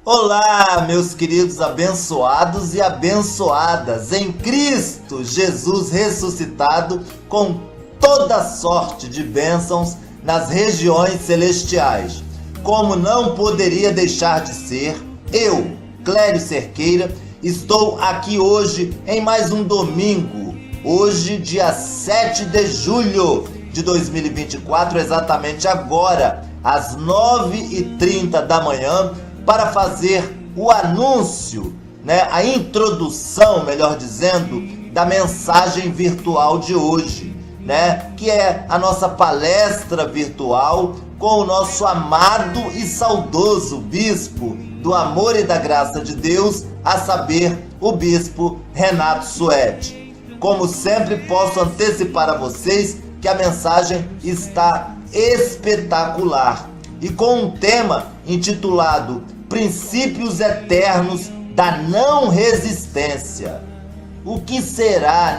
Olá, meus queridos abençoados e abençoadas em Cristo Jesus ressuscitado, com toda sorte de bênçãos nas regiões celestiais. Como não poderia deixar de ser, eu, Clério Cerqueira, estou aqui hoje em mais um domingo, hoje dia 7 de julho de 2024, exatamente agora, às 9h30 da manhã, para fazer o anúncio, a introdução, melhor dizendo, da mensagem virtual de hoje, que é a nossa palestra virtual com o nosso amado e saudoso bispo do amor e da graça de Deus, a saber, o bispo Renato Suede. Como sempre, posso antecipar a vocês que a mensagem está espetacular e com um tema intitulado Princípios Eternos da Não Resistência. O que será,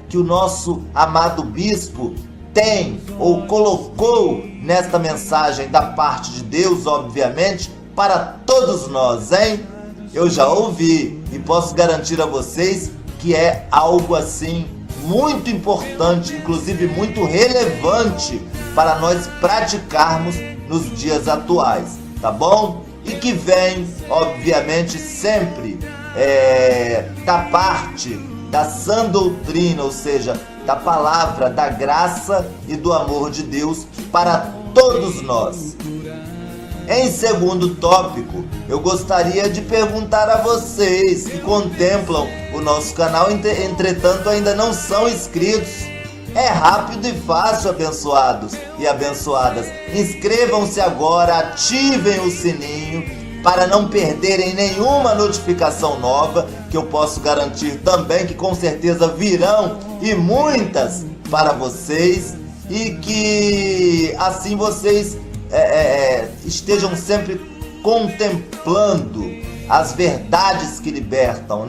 que o nosso amado bispo tem ou colocou nesta mensagem da parte de Deus, obviamente, para todos nós, hein? Eu já ouvi e posso garantir a vocês que é algo assim muito importante, inclusive muito relevante para nós praticarmos nos dias atuais, tá bom? E que vem, obviamente, sempre da parte da sã doutrina, ou seja, da palavra, da graça e do amor de Deus para todos nós. Em segundo tópico, eu gostaria de perguntar a vocês que contemplam o nosso canal, entretanto ainda não são inscritos. É rápido e fácil, abençoados e abençoadas. Inscrevam-se agora, ativem o sininho para não perderem nenhuma notificação nova, que eu posso garantir também que com certeza virão e muitas para vocês, e que assim vocês estejam sempre contemplando as verdades que libertam,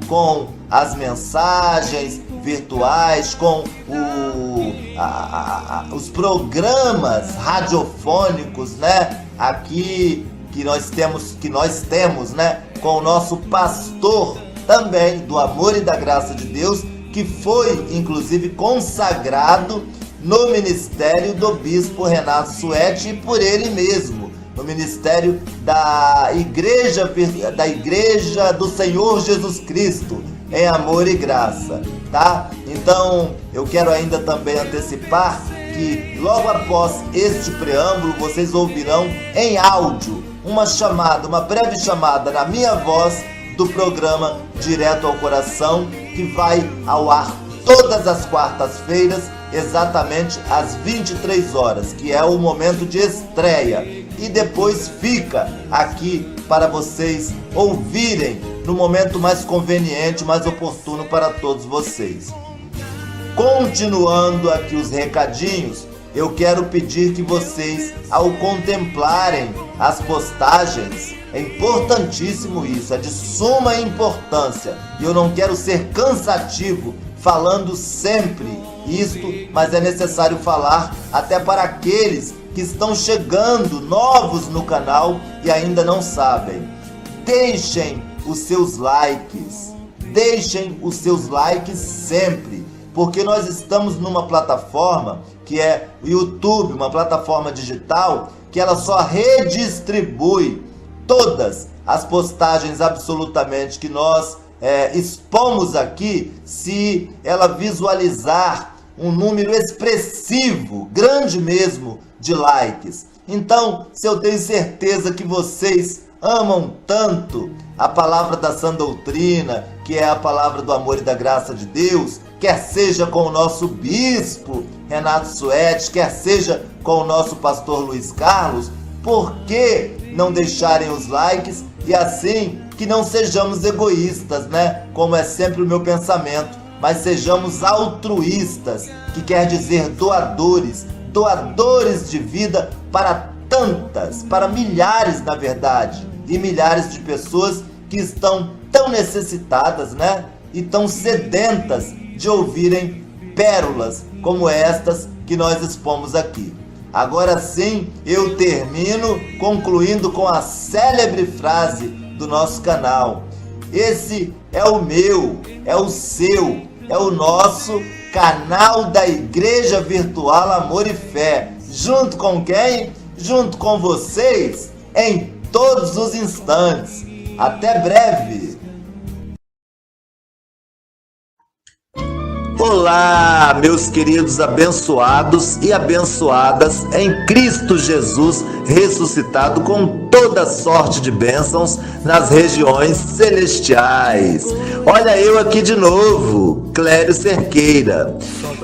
com as mensagens virtuais, com os programas radiofônicos, aqui que nós temos, com o nosso pastor também do amor e da graça de Deus, que foi inclusive consagrado no ministério do bispo Renato Suede e por ele mesmo, no ministério da igreja do Senhor Jesus Cristo, em amor e graça, tá? Então, eu quero ainda também antecipar que logo após este preâmbulo, vocês ouvirão em áudio uma breve chamada na minha voz do programa Direto ao Coração, que vai ao ar todas as quartas-feiras, exatamente às 23 horas, que é o momento de estreia, e depois fica aqui para vocês ouvirem no momento mais conveniente, mais oportuno para todos vocês. Continuando aqui os recadinhos, eu quero pedir que vocês, ao contemplarem as postagens, é importantíssimo isso, é de suma importância, e eu não quero ser cansativo falando sempre isto, mas é necessário falar até para aqueles que estão chegando novos no canal e ainda não sabem. Deixem os seus likes sempre, porque nós estamos numa plataforma que é o YouTube, uma plataforma digital, que ela só redistribui todas as postagens absolutamente que nós expomos aqui, se ela visualizar um número expressivo, grande mesmo, de likes. Então, se eu tenho certeza que vocês amam tanto a palavra da sã doutrina, que é a palavra do amor e da graça de Deus, quer seja com o nosso bispo Renato Suede, quer seja com o nosso pastor Luiz Carlos, por que não deixarem os likes e assim que não sejamos egoístas, como é sempre o meu pensamento, mas sejamos altruístas, que quer dizer doadores de vida para para milhares, na verdade, e milhares de pessoas que estão tão necessitadas, e tão sedentas de ouvirem pérolas como estas que nós expomos aqui. Agora sim, eu termino concluindo com a célebre frase do nosso canal. Esse é o meu, é o seu, é o nosso canal da Igreja Virtual Amor e Fé. Junto com quem? Junto com vocês, em todos os instantes. Até breve! Olá, meus queridos abençoados e abençoadas em Cristo Jesus ressuscitado com toda sorte de bênçãos nas regiões celestiais. Olha eu aqui de novo, Clério Cerqueira.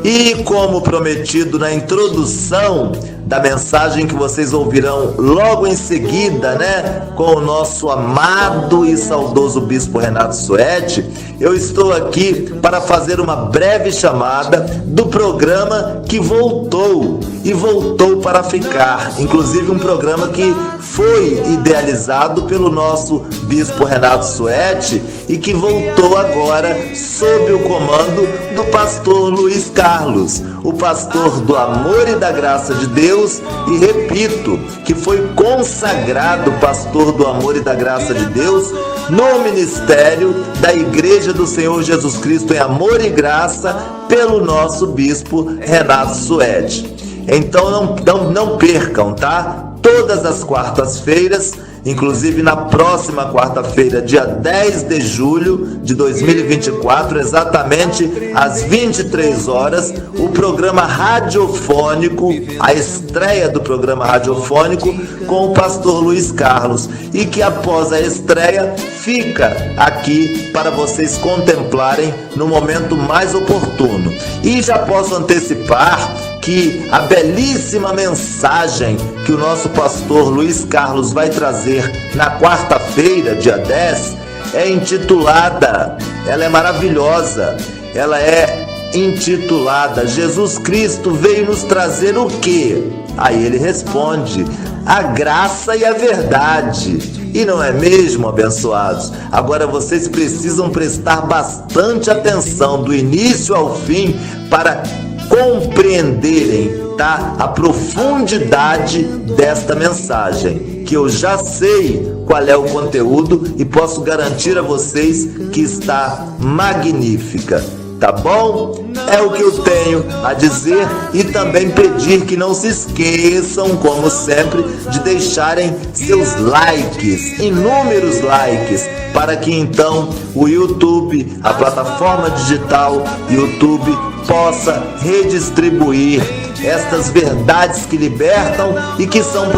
E como prometido na introdução da mensagem que vocês ouvirão logo em seguida, né, com o nosso amado e saudoso Bispo Renato Suete, eu estou aqui para fazer uma breve chamada do programa que voltou e voltou para ficar, inclusive um programa que foi idealizado pelo nosso Bispo Renato Suete e que voltou agora sob o comando do pastor Luiz Carlos, o pastor do amor e da graça de Deus, e repito, que foi consagrado pastor do amor e da graça de Deus no ministério da Igreja do Senhor Jesus Cristo em amor e graça pelo nosso bispo Renato Suete. Então não percam, tá? Todas as quartas-feiras, inclusive na próxima quarta-feira, dia 10 de julho de 2024, exatamente às 23 horas, o programa radiofônico, a estreia do programa radiofônico com o pastor Luiz Carlos, e que após a estreia fica aqui para vocês contemplarem no momento mais oportuno. E já posso antecipar que a belíssima mensagem que o nosso pastor Luiz Carlos vai trazer na quarta-feira, dia 10, é intitulada, ela é maravilhosa, ela é intitulada Jesus Cristo veio nos trazer o quê? Aí ele responde, a graça e a verdade. E não é mesmo, abençoados? Agora vocês precisam prestar bastante atenção do início ao fim para compreenderem, tá, a profundidade desta mensagem, que eu já sei qual é o conteúdo e posso garantir a vocês que está magnífica. Tá bom? É o que eu tenho a dizer e também pedir que não se esqueçam, como sempre, de deixarem seus likes, inúmeros likes, para que então o YouTube, a plataforma digital YouTube, possa redistribuir estas verdades que libertam e que são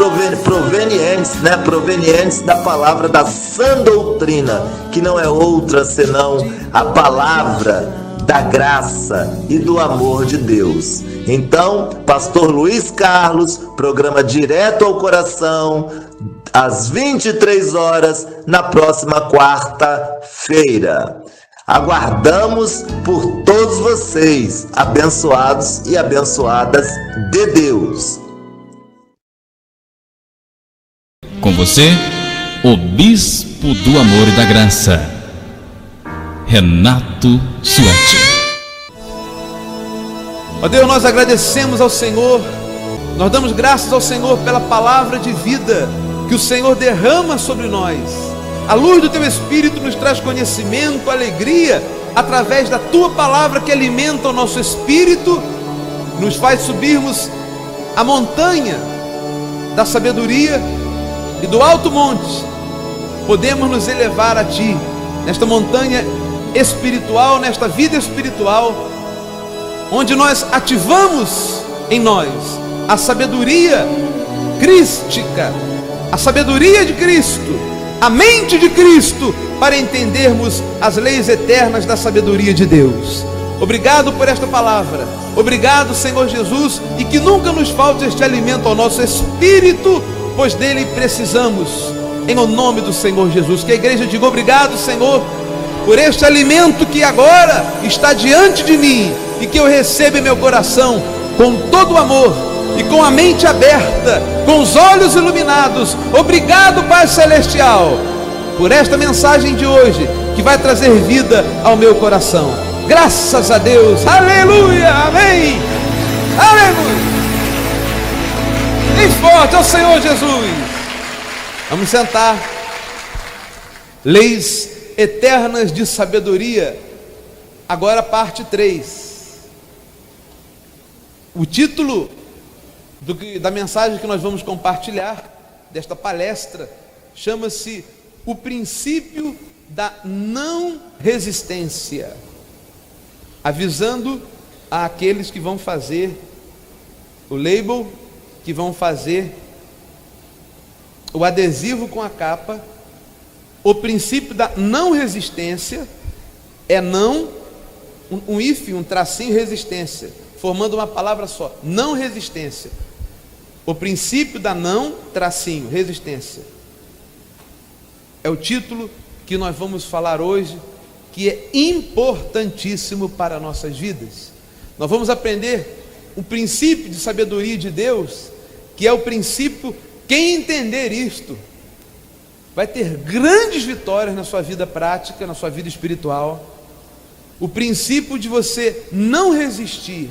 provenientes da palavra da sã doutrina, que não é outra senão a palavra da graça e do amor de Deus. Então, pastor Luiz Carlos, programa direto ao coração, às 23 horas, na próxima quarta-feira. Aguardamos por todos vocês, abençoados e abençoadas de Deus. Com você, o Bispo do Amor e da Graça, Renato Suete. Ó Deus, nós agradecemos ao Senhor, nós damos graças ao Senhor pela palavra de vida que o Senhor derrama sobre nós. A luz do Teu Espírito nos traz conhecimento, alegria, através da Tua palavra que alimenta o nosso espírito, nos faz subirmos a montanha da sabedoria e do alto monte. Podemos nos elevar a Ti, nesta montanha espiritual, nesta vida espiritual, onde nós ativamos em nós a sabedoria crística, a sabedoria de Cristo, a mente de Cristo, para entendermos as leis eternas da sabedoria de Deus. Obrigado por esta palavra, obrigado, Senhor Jesus, e que nunca nos falte este alimento ao nosso espírito, pois dele precisamos, em o nome do Senhor Jesus. Que a igreja diga obrigado, Senhor, por este alimento que agora está diante de mim e que eu recebo em meu coração com todo o amor e com a mente aberta, com os olhos iluminados. Obrigado, Pai Celestial, por esta mensagem de hoje que vai trazer vida ao meu coração. Graças a Deus, aleluia, amém, aleluia. bem forte ao Senhor Jesus. Vamos sentar. Leis eternas de sabedoria. Agora parte 3. O título da mensagem que nós vamos compartilhar, desta palestra, chama-se O Princípio da Não Resistência, avisando àqueles que vão fazer o label, que vão fazer o adesivo com a capa. O princípio da não resistência é não, um hífen, um tracinho, resistência, formando uma palavra só, não resistência. O princípio da não, tracinho, resistência. É o título que nós vamos falar hoje, que é importantíssimo para nossas vidas. Nós vamos aprender um princípio de sabedoria de Deus, que é o princípio, quem entender isto, vai ter grandes vitórias na sua vida prática, na sua vida espiritual. O princípio de você não resistir.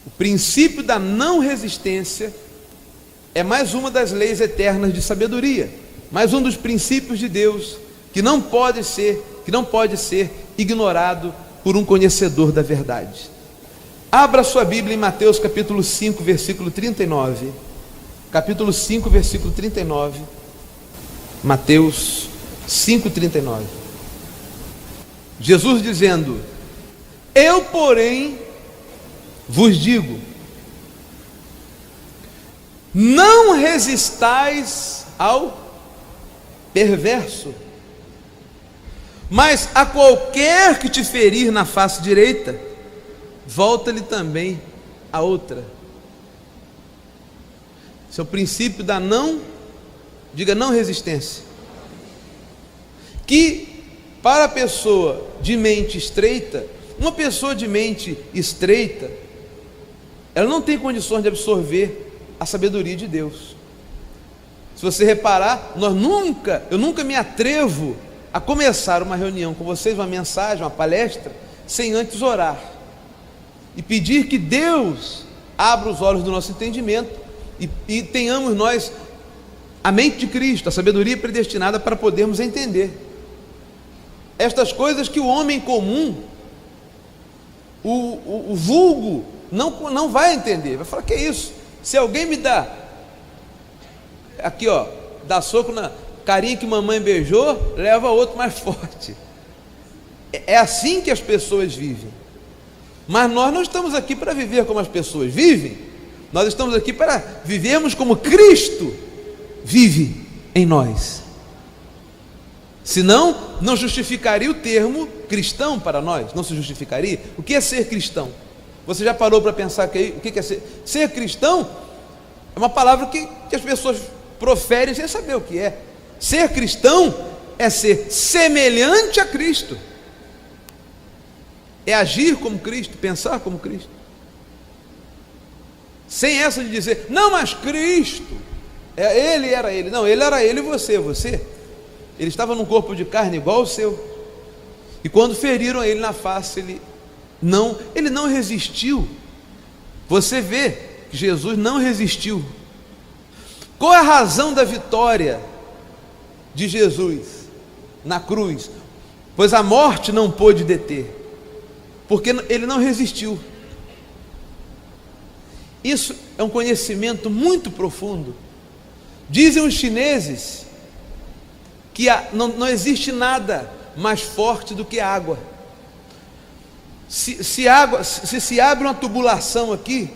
O princípio da não resistência é mais uma das leis eternas de sabedoria, mais um dos princípios de Deus que não pode ser ignorado por um conhecedor da verdade. Abra sua Bíblia em Mateus capítulo 5, versículo 39. Capítulo 5, versículo 39. Mateus 5, 39. Jesus dizendo: eu, porém, vos digo, não resistais ao perverso, mas a qualquer que te ferir na face direita, volta-lhe também a outra. Esse é o princípio da não, diga não resistência. Que para a pessoa de mente estreita, uma pessoa de mente estreita, ela não tem condições de absorver a sabedoria de Deus. Se você reparar, eu nunca me atrevo a começar uma reunião com vocês, uma mensagem, uma palestra, sem antes orar e pedir que Deus abra os olhos do nosso entendimento e tenhamos nós a mente de Cristo, a sabedoria predestinada para podermos entender estas coisas que o homem comum, o vulgo, não vai entender. Vai falar: que é isso? Se alguém me dá aqui, ó, dá soco na carinha que mamãe beijou, leva outro mais forte. É assim que as pessoas vivem. Mas nós não estamos aqui para viver como as pessoas vivem. Nós estamos aqui para vivermos como Cristo vive em nós. Senão, não justificaria o termo cristão para nós. Não se justificaria. O que é ser cristão? Você já parou para pensar o que é ser? Ser cristão é uma palavra que as pessoas proferem sem saber o que é. Ser cristão é ser semelhante a Cristo. É agir como Cristo, pensar como Cristo. Sem essa de dizer: não, mas Cristo, Ele era Ele. Não, Ele era Ele e você. Ele estava num corpo de carne igual ao seu. E quando feriram Ele na face, Ele não resistiu. Você vê que Jesus não resistiu. Qual é a razão da vitória de Jesus na cruz? Pois a morte não pôde deter, porque Ele não resistiu. Isso é um conhecimento muito profundo. Dizem os chineses que não existe nada mais forte do que a água. Se abre uma tubulação aqui,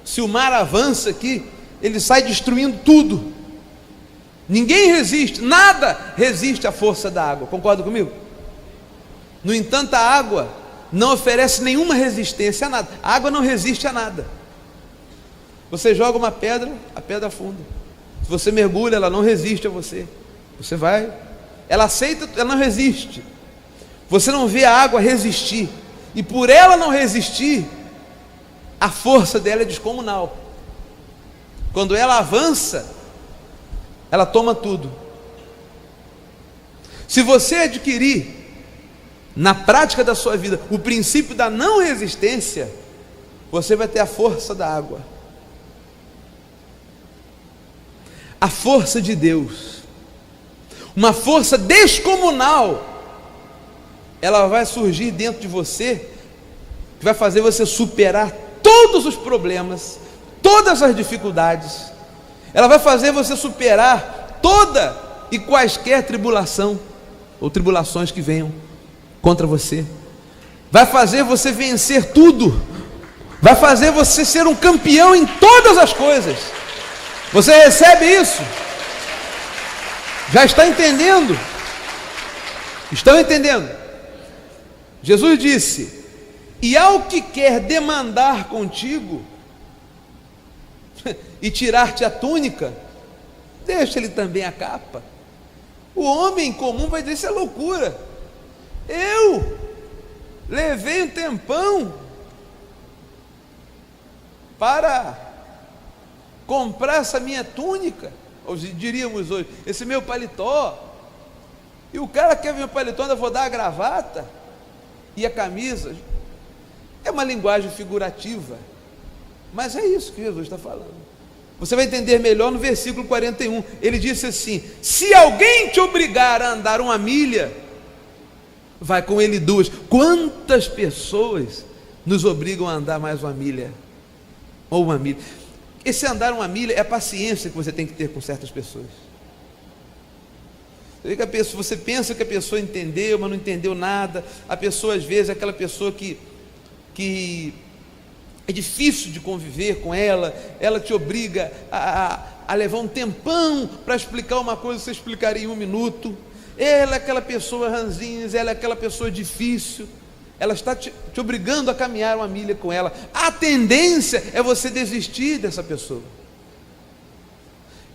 se o mar avança aqui, ele sai destruindo tudo. Ninguém resiste, nada resiste à força da água. Concorda comigo? No entanto, a água não oferece nenhuma resistência a nada. A água não resiste a nada. Você joga uma pedra, a pedra afunda. Se você mergulha, ela não resiste a você. Você vai, ela aceita, ela não resiste. Você não vê a água resistir. E por ela não resistir, a força dela é descomunal. Quando ela avança, ela toma tudo. Se você adquirir na prática da sua vida o princípio da não resistência, você vai ter a força da água. a força de Deus, uma força descomunal, ela vai surgir dentro de você, que vai fazer você superar todos os problemas, todas as dificuldades. Ela vai fazer você superar toda e quaisquer tribulação ou tribulações que venham contra você. Vai fazer você vencer tudo. Vai fazer você ser um campeão em todas as coisas. Você recebe isso? Já está entendendo? Estão entendendo? Jesus disse: e ao que quer demandar contigo e tirar-te a túnica, deixa-lhe também a capa. O homem comum vai dizer: isso é loucura. Eu levei um tempão para comprar essa minha túnica, ou diríamos hoje, esse meu paletó, e o cara quer meu paletó, ainda vou dar a gravata e a camisa. É uma linguagem figurativa, mas é isso que Jesus está falando. Você vai entender melhor no versículo 41. Ele disse assim: se alguém te obrigar a andar 1 milha, vai com ele 2. Quantas pessoas nos obrigam a andar mais 1 milha? Ou 1 milha? Esse andar 1 milha é a paciência que você tem que ter com certas pessoas. Você pensa que a pessoa entendeu, mas não entendeu nada. A pessoa, às vezes, é aquela pessoa que é difícil de conviver com ela. Ela te obriga a levar um tempão para explicar uma coisa que você explicaria em 1 minuto. Ela é aquela pessoa ranzinhas, ela é aquela pessoa difícil. Ela está te obrigando a caminhar 1 milha com ela. A tendência é você desistir dessa pessoa.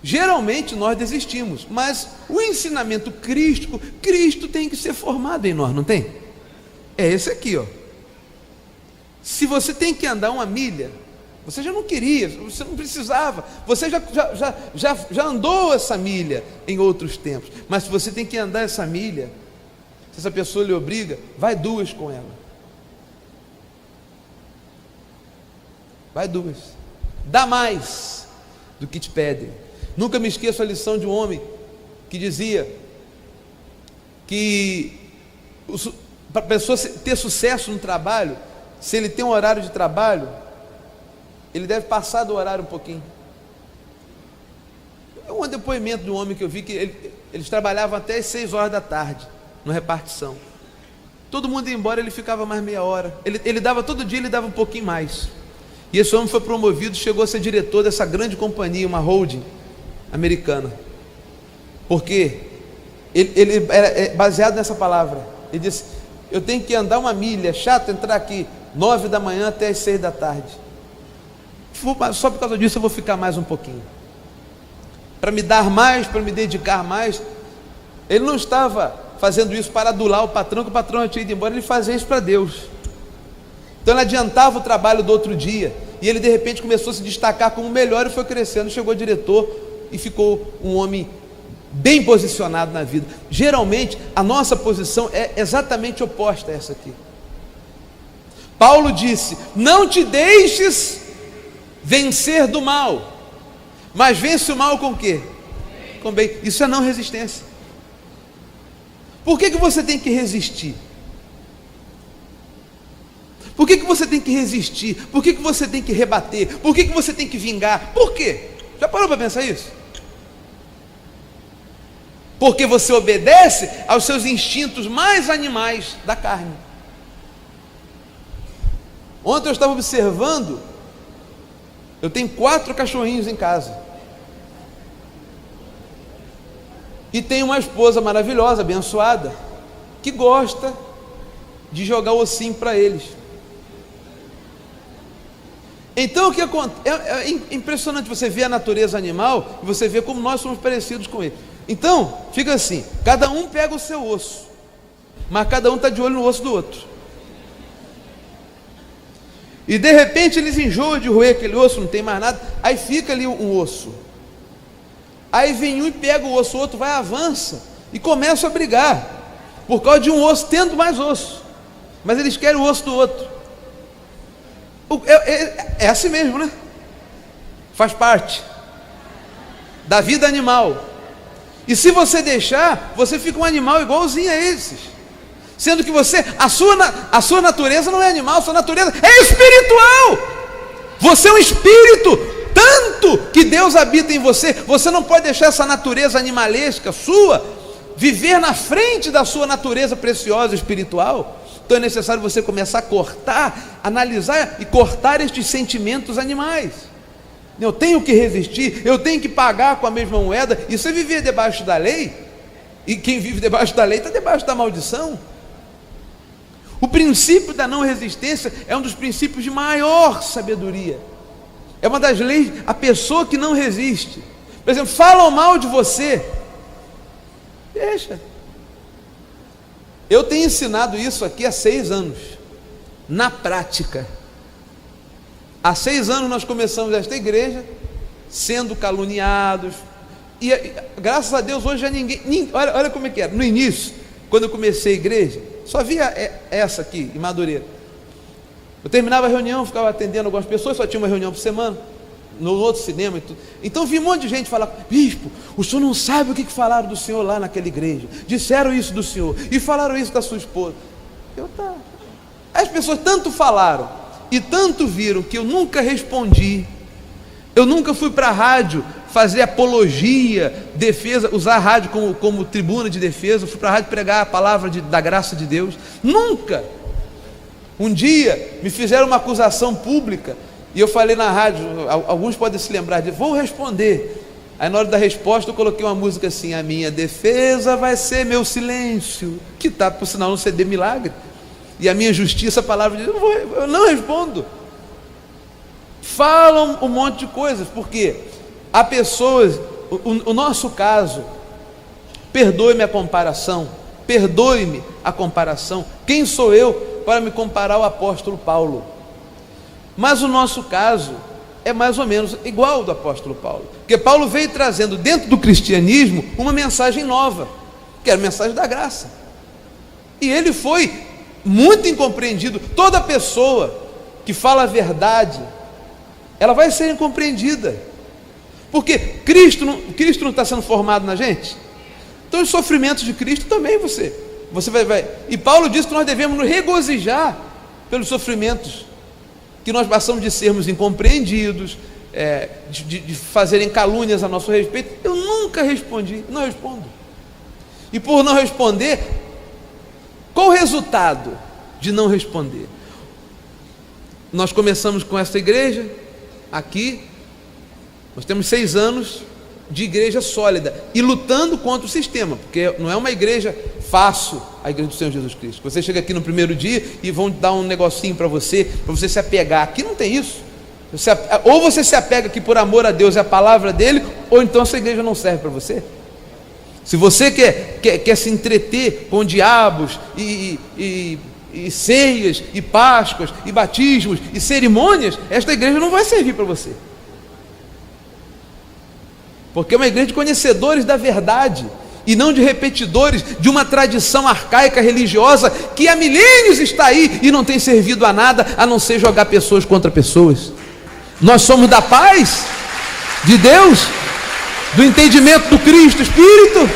Geralmente nós desistimos, mas o ensinamento crístico, Cristo tem que ser formado em nós, não tem? É esse aqui, ó. Se você tem que andar 1 milha, você já não queria, você não precisava, você já andou essa milha em outros tempos, mas se você tem que andar essa milha, se essa pessoa lhe obriga, vai 2 com ela. Vai 2. Dá mais do que te pedem. Nunca me esqueço a lição de um homem que dizia que para a pessoa ter sucesso no trabalho, se ele tem um horário de trabalho, ele deve passar do horário um pouquinho. É um depoimento de um homem que eu vi que eles trabalhavam até as 6 horas da tarde, na repartição. Todo mundo ia embora, ele ficava mais meia hora. Ele dava todo dia, ele dava um pouquinho mais. E esse homem foi promovido, chegou a ser diretor dessa grande companhia, uma holding americana. Porque ele era baseado nessa palavra. Ele disse: eu tenho que andar 1 milha, é chato entrar aqui 9 da manhã até as 6 da tarde. Só por causa disso eu vou ficar mais um pouquinho, para me dar mais, para me dedicar mais. Ele não estava fazendo isso para adular o patrão, que o patrão tinha ido embora. Ele fazia isso para Deus. Então ele adiantava o trabalho do outro dia, e ele de repente começou a se destacar como melhor, e foi crescendo, chegou a diretor e ficou um homem bem posicionado na vida. Geralmente a nossa posição é exatamente oposta a essa aqui. Paulo disse: não te deixes vencer do mal, mas vence o mal com o quê? Com bem. Isso é não resistência. Por que você tem que resistir? Por que você tem que resistir? Por que você tem que rebater? Por que você tem que vingar? Por quê? Já parou para pensar isso? Porque você obedece aos seus instintos mais animais da carne. Ontem eu estava observando, eu tenho 4 cachorrinhos em casa, e tenho uma esposa maravilhosa, abençoada, que gosta de jogar o ossinho para eles. Então o que acontece? É impressionante você ver a natureza animal e você ver como nós somos parecidos com ele. Então fica assim: cada um pega o seu osso, mas cada um está de olho no osso do outro. E de repente eles enjoam de roer aquele osso, não tem mais nada, aí fica ali um osso. Aí vem um e pega o osso, o outro vai, avança e começa a brigar por causa de um osso tendo mais osso, mas eles querem o osso do outro. É assim mesmo, né? Faz parte. da vida animal. E se você deixar, você fica um animal igualzinho a esses. Sendo que a sua natureza não é animal, a sua natureza é espiritual. Você é um espírito, tanto que Deus habita em você. Você não pode deixar essa natureza animalesca sua viver na frente da sua natureza preciosa espiritual. Então é necessário você começar a cortar, analisar e cortar estes sentimentos animais. Eu tenho que resistir, eu tenho que pagar com a mesma moeda. Isso é viver debaixo da lei. E quem vive debaixo da lei está debaixo da maldição. O princípio da não resistência é um dos princípios de maior sabedoria. É uma das leis, a pessoa que não resiste. Por exemplo, falam mal de você, deixa. Eu tenho ensinado isso aqui há 6 anos, na prática. Há 6 anos nós começamos esta igreja, sendo caluniados, e graças a Deus hoje já ninguém olha como é que era. No início, quando eu comecei a igreja, só via essa aqui, em Madureira. Eu terminava a reunião, ficava atendendo algumas pessoas, só tinha uma reunião por semana, no outro cinema e tudo. Então vi um monte de gente falar: bispo, o senhor não sabe o que falaram do senhor lá naquela igreja, disseram isso do senhor, e falaram isso da sua esposa. As pessoas tanto falaram, e tanto viram, que eu nunca respondi. Eu nunca fui para a rádio fazer apologia, defesa, usar a rádio como tribuna de defesa. Eu fui para a rádio pregar a palavra da graça de Deus. Nunca. Um dia me fizeram uma acusação pública, e eu falei na rádio, alguns podem se lembrar disso, vou responder. Aí na hora da resposta eu coloquei uma música assim: a minha defesa vai ser meu silêncio, que está por sinal no CD Milagre, e a minha justiça, a palavra de Deus, eu não respondo. Falam um monte de coisas, porque há pessoas, o nosso caso, perdoe-me a comparação, quem sou eu para me comparar ao apóstolo Paulo? Mas o nosso caso é mais ou menos igual ao do apóstolo Paulo, porque Paulo veio trazendo dentro do cristianismo uma mensagem nova, que era a mensagem da graça, e ele foi muito incompreendido. Toda pessoa que fala a verdade, ela vai ser incompreendida, porque Cristo não está sendo formado na gente. Então os sofrimentos de Cristo também você vai. E Paulo diz que nós devemos nos regozijar pelos sofrimentos que nós passamos de sermos incompreendidos, de fazerem calúnias a nosso respeito. Eu nunca respondi, não respondo. E por não responder, qual o resultado de não responder? Nós começamos com essa igreja aqui, nós temos 6 anos de igreja sólida e lutando contra o sistema, porque não é uma igreja fácil, a igreja do Senhor Jesus Cristo. Você chega aqui no primeiro dia e vão dar um negocinho para você se apegar. Aqui não tem isso. Ou você se apega aqui por amor a Deus e a palavra dele, ou então essa igreja não serve para você. Se você quer se entreter com diabos e ceias e páscoas e batismos e cerimônias, esta igreja não vai servir para você, porque é uma igreja de conhecedores da verdade e não de repetidores de uma tradição arcaica religiosa que há milênios está aí e não tem servido a nada a não ser jogar pessoas contra pessoas. Nós somos da paz de Deus, do entendimento do Cristo Espírito.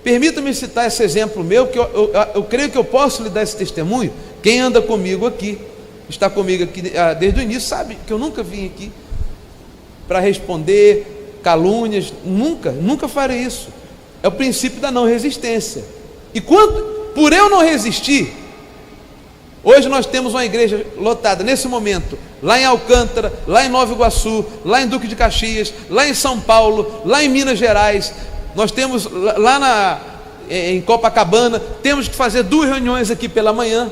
Permita-me citar esse exemplo meu, que eu creio que eu posso lhe dar esse testemunho. Quem anda comigo aqui, está comigo aqui desde o início, sabe que eu nunca vim aqui para responder calúnias, nunca farei isso. É o princípio da não resistência. E por eu não resistir, hoje nós temos uma igreja lotada nesse momento, lá em Alcântara, lá em Nova Iguaçu, lá em Duque de Caxias, lá em São Paulo, lá em Minas Gerais. Nós temos lá em Copacabana, temos que fazer 2 reuniões aqui pela manhã.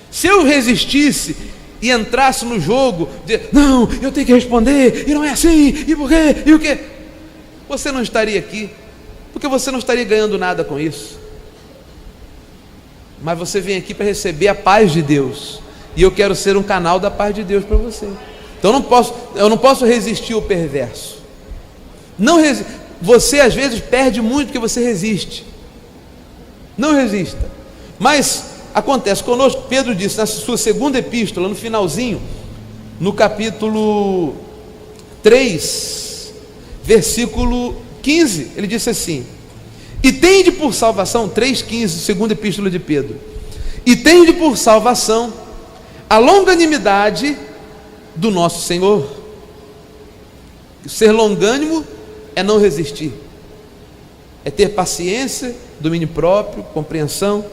Se eu resistisse e entrasse no jogo de não, eu tenho que responder, e não é assim, e por quê, e o quê? Você não estaria aqui, porque você não estaria ganhando nada com isso. Mas você vem aqui para receber a paz de Deus, e eu quero ser um canal da paz de Deus para você. Então eu não posso resistir ao perverso. Você às vezes perde muito porque você resiste. Não resista. Mas acontece conosco. Pedro disse na sua segunda epístola, no finalzinho, no capítulo 3, versículo 15, ele disse assim: e tende por salvação, 3,15, segunda epístola de Pedro, e tende por salvação a longanimidade do nosso Senhor. Ser longânimo é não resistir, é ter paciência, domínio próprio, compreensão.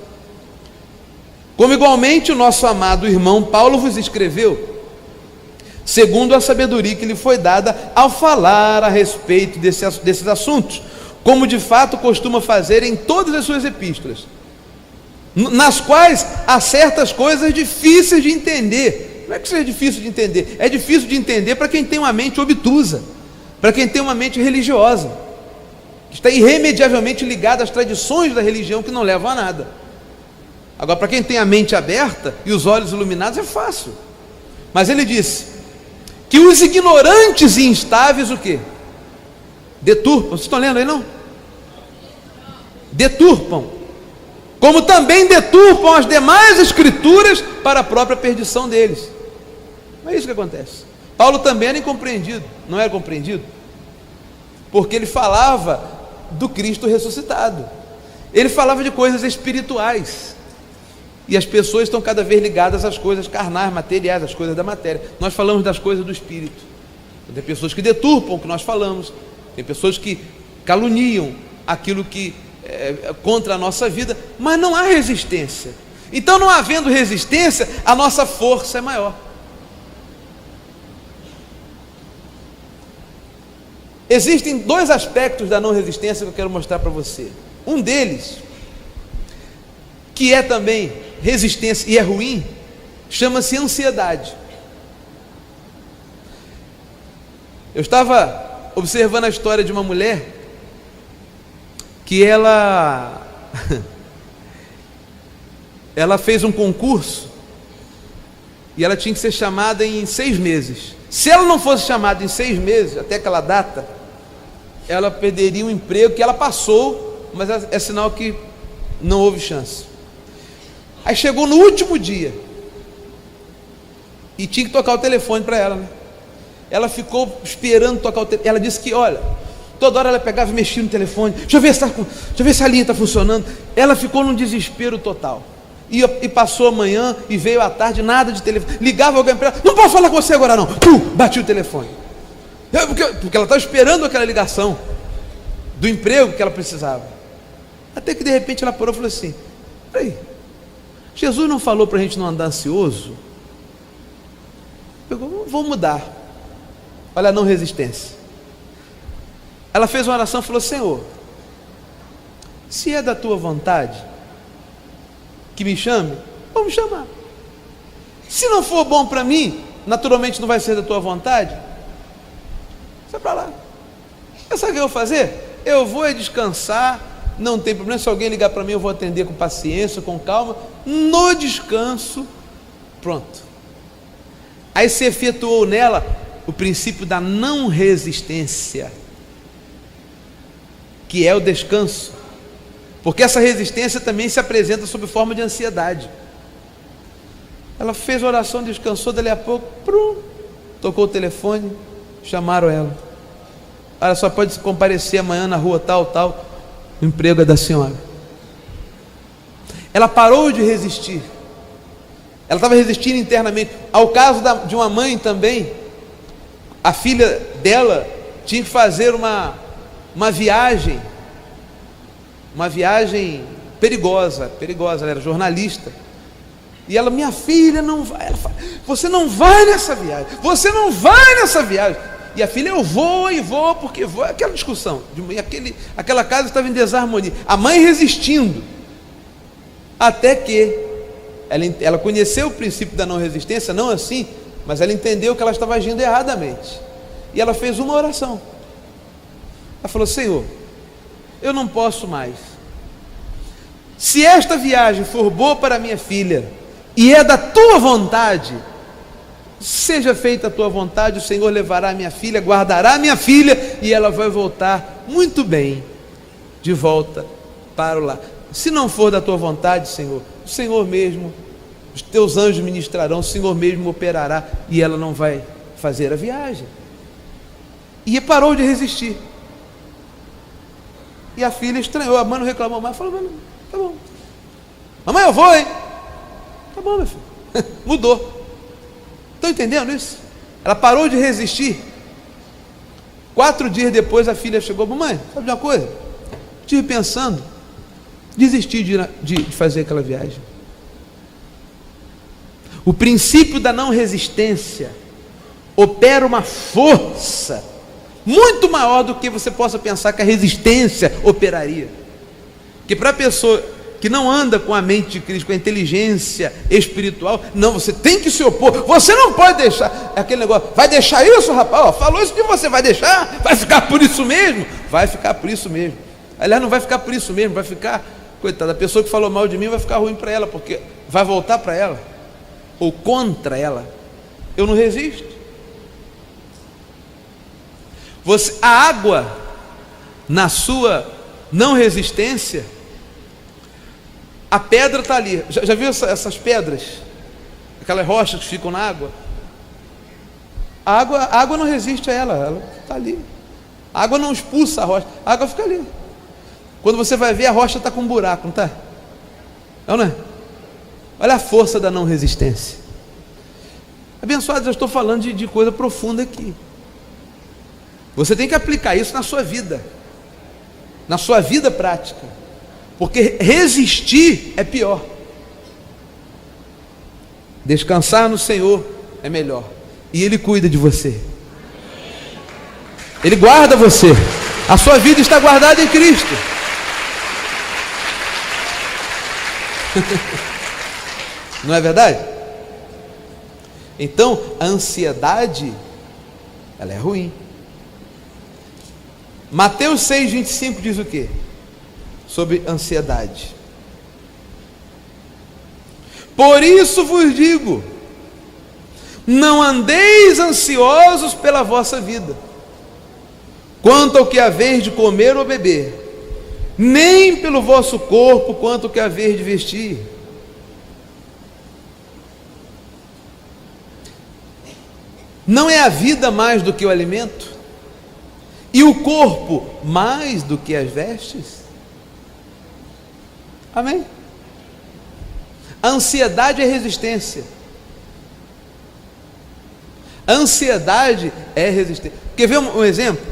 Como igualmente o nosso amado irmão Paulo vos escreveu, segundo a sabedoria que lhe foi dada ao falar a respeito desses assuntos, como de fato costuma fazer em todas as suas epístolas, nas quais há certas coisas difíceis de entender. Não é que seja difícil de entender, é difícil de entender para quem tem uma mente obtusa, para quem tem uma mente religiosa, que está irremediavelmente ligada às tradições da religião que não levam a nada. Agora, para quem tem a mente aberta e os olhos iluminados, é fácil. Mas ele disse que os ignorantes e instáveis, o quê? Deturpam. Vocês estão lendo aí, não? Deturpam, como também deturpam as demais escrituras para a própria perdição deles. Não é isso que acontece. Paulo também era incompreendido, não era compreendido, porque ele falava do Cristo ressuscitado, ele falava de coisas espirituais, e as pessoas estão cada vez ligadas às coisas carnais, materiais, às coisas da matéria. Nós falamos das coisas do Espírito. Tem pessoas que deturpam o que nós falamos, tem pessoas que caluniam aquilo que é contra a nossa vida, mas não há resistência. Então, não havendo resistência, a nossa força é maior. Existem dois aspectos da não resistência que eu quero mostrar para você. Um deles, que é também resistência e é ruim, chama-se ansiedade. Eu estava observando a história de uma mulher que ela fez um concurso e ela tinha que ser chamada em 6 meses. Se ela não fosse chamada em 6 meses, até aquela data, ela perderia um emprego que ela passou, mas é sinal que não houve chance. Aí chegou no último dia e tinha que tocar o telefone para ela, né? Ela ficou esperando tocar o telefone. Ela disse que, olha, toda hora ela pegava e mexia no telefone, deixa eu ver se a linha está funcionando. Ela ficou num desespero total. E passou a manhã e veio à tarde, nada de telefone. Ligava alguém para ela, não posso falar com você agora não. Bati o telefone. Porque ela estava esperando aquela ligação do emprego que ela precisava. Até que de repente ela parou e falou assim: peraí, Jesus não falou para a gente não andar ansioso? Eu vou mudar. Olha a não resistência. Ela fez uma oração e falou: Senhor, se é da tua vontade que me chame, vou me chamar. Se não for bom para mim, naturalmente não vai ser da tua vontade, sai para lá. Sabe o que eu vou fazer? Eu vou descansar, não tem problema. Se alguém ligar para mim, eu vou atender com paciência, com calma, no descanso, pronto. Aí se efetuou nela o princípio da não resistência, que é o descanso, porque essa resistência também se apresenta sob forma de ansiedade. Ela fez a oração, descansou, dali a pouco, tocou o telefone, chamaram ela. Ela só pode comparecer amanhã na rua tal, o emprego é da senhora. Ela parou de resistir, ela estava resistindo internamente. Ao caso de uma mãe também, a filha dela tinha que fazer uma viagem perigosa, ela era jornalista, e ela, minha filha não vai, ela fala, você não vai nessa viagem, e a filha, eu vou, porque vou, aquela discussão, aquela casa estava em desarmonia, a mãe resistindo, até que ela conheceu o princípio da não resistência, não assim, mas ela entendeu que ela estava agindo erradamente, e ela fez uma oração. Ela falou: Senhor, eu não posso mais. Se esta viagem for boa para minha filha e é da tua vontade, seja feita a tua vontade. O Senhor levará a minha filha, guardará a minha filha, e ela vai voltar muito bem de volta para o lar. Se não for da tua vontade, Senhor, o Senhor mesmo, os teus anjos ministrarão, o Senhor mesmo operará, e ela não vai fazer a viagem. E parou de resistir. E a filha estranhou, a mãe não reclamou mais, falou: tá bom. Mamãe, eu vou, hein? Tá bom, meu filho. Mudou. Estão entendendo isso? Ela parou de resistir. 4 dias depois a filha chegou: mamãe, sabe de uma coisa? Estive pensando, desisti de fazer aquela viagem. O princípio da não resistência opera uma força muito maior do que você possa pensar que a resistência operaria. Porque para a pessoa que não anda com a mente de Cristo, com a inteligência espiritual, não, você tem que se opor, você não pode deixar, é aquele negócio, vai deixar isso, rapaz? Ó, falou isso que você vai deixar? Vai ficar por isso mesmo? Vai ficar por isso mesmo. Aliás, não vai ficar por isso mesmo, vai ficar, coitada, a pessoa que falou mal de mim vai ficar ruim para ela, porque vai voltar para ela, ou contra ela. Eu não resisto. A água, na sua não resistência, a pedra está ali. Já viu essas pedras? Aquelas rochas que ficam na água? A água não resiste a ela está ali. A água não expulsa a rocha, a água fica ali. Quando você vai ver, a rocha está com um buraco, não está? Não é? Olha a força da não resistência. Abençoado, já estou falando de coisa profunda aqui. Você tem que aplicar isso na sua vida prática, porque resistir é pior. Descansar no Senhor é melhor, e Ele cuida de você, Ele guarda você, a sua vida está guardada em Cristo. Não é verdade? Então a ansiedade, ela é ruim. Mateus 6,25 diz o quê? Sobre ansiedade. Por isso vos digo, não andeis ansiosos pela vossa vida, quanto ao que haveis de comer ou beber, nem pelo vosso corpo, quanto ao que haveis de vestir. Não é a vida mais do que o alimento? E o corpo mais do que as vestes? Amém? A ansiedade é resistência. A ansiedade é resistência. Quer ver um exemplo?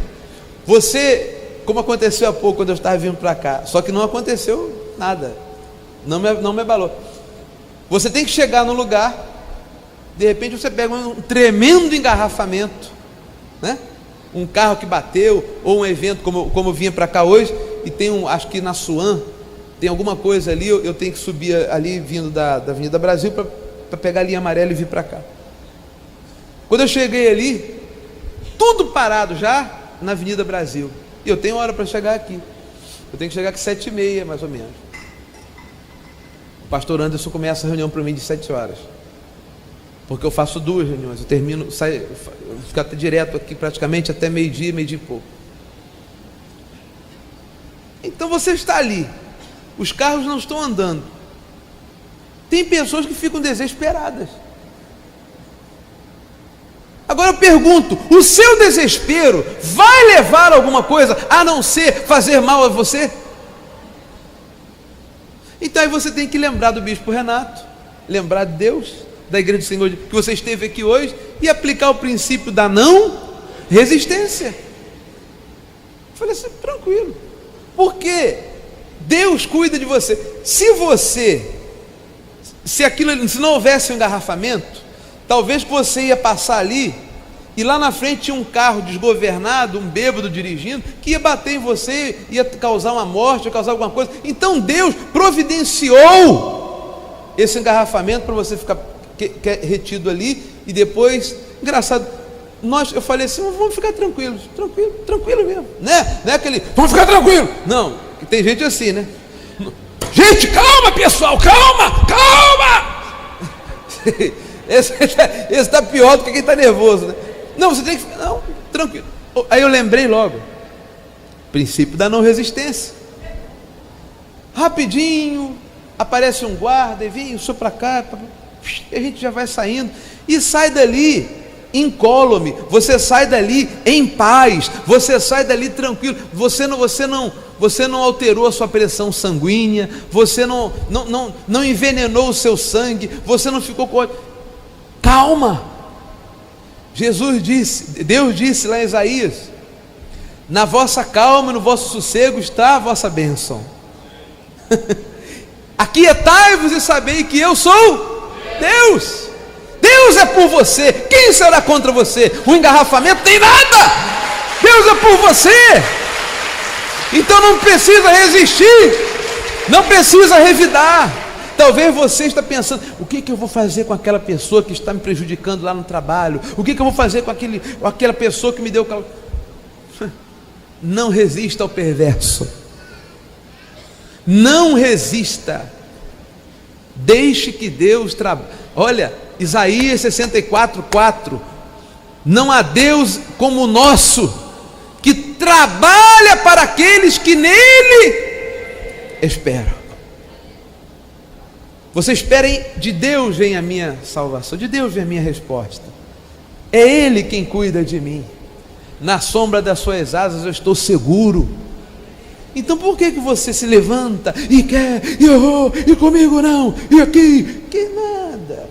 Você, como aconteceu há pouco quando eu estava vindo para cá, só que não aconteceu nada, não me abalou. Você tem que chegar no lugar, de repente você pega um tremendo engarrafamento, né? Um carro que bateu, ou um evento como eu vinha para cá hoje, e tem acho que na Suan, tem alguma coisa ali, eu tenho que subir ali, vindo da Avenida Brasil, para pegar a linha amarela e vir para cá. Quando eu cheguei ali, tudo parado já na Avenida Brasil, e eu tenho hora para chegar aqui, eu tenho que chegar aqui 7h30 mais ou menos. O pastor Anderson começa a reunião para mim de 7 horas, porque eu faço 2 reuniões, eu termino, eu fico até direto aqui praticamente até meio-dia e pouco. Então você está ali, os carros não estão andando, tem pessoas que ficam desesperadas. Agora eu pergunto, o seu desespero vai levar a alguma coisa a não ser fazer mal a você? Então aí você tem que lembrar do bispo Renato, lembrar de Deus, da Igreja do Senhor, que você esteve aqui hoje, e aplicar o princípio da não resistência. Eu falei assim, tranquilo, porque Deus cuida de você. Se não houvesse um engarrafamento, talvez você ia passar ali, e lá na frente tinha um carro desgovernado, um bêbado dirigindo, que ia bater em você, ia causar uma morte, ia causar alguma coisa. Então Deus providenciou esse engarrafamento para você ficar retido ali, e depois, engraçado, eu falei assim, vamos ficar tranquilo mesmo, né? Não é aquele, vamos ficar tranquilo, não, tem gente assim, né? Gente, calma pessoal, calma! Esse está pior do que quem está nervoso, né? Não, você tem que ficar, não, tranquilo. Aí eu lembrei logo, princípio da não resistência. Rapidinho, aparece um guarda e vem, sou para cá, e a gente já vai saindo, e sai dali incólume, você sai dali em paz, você sai dali tranquilo, você não alterou a sua pressão sanguínea, você não envenenou o seu sangue, você não ficou com... Calma! Deus disse lá em Isaías: na vossa calma e no vosso sossego está a vossa bênção. Aquietai-vos e sabei que eu sou Deus. Deus é por você, quem será contra você? O engarrafamento tem nada, Deus é por você. Então não precisa resistir, não precisa revidar. Talvez você está pensando: o que eu vou fazer com aquela pessoa que está me prejudicando lá no trabalho? O que eu vou fazer com aquela pessoa que me deu calor? Não resista ao perverso, não resista, deixe que Deus trabalhe. Olha, Isaías 64:4, não há Deus como o nosso, que trabalha para aqueles que nele esperam. Você espera de Deus vem a minha salvação, de Deus vem a minha resposta. É Ele quem cuida de mim. Na sombra das suas asas eu estou seguro. Então por que você se levanta e quer, e eu vou, e comigo não, e aqui, que nada?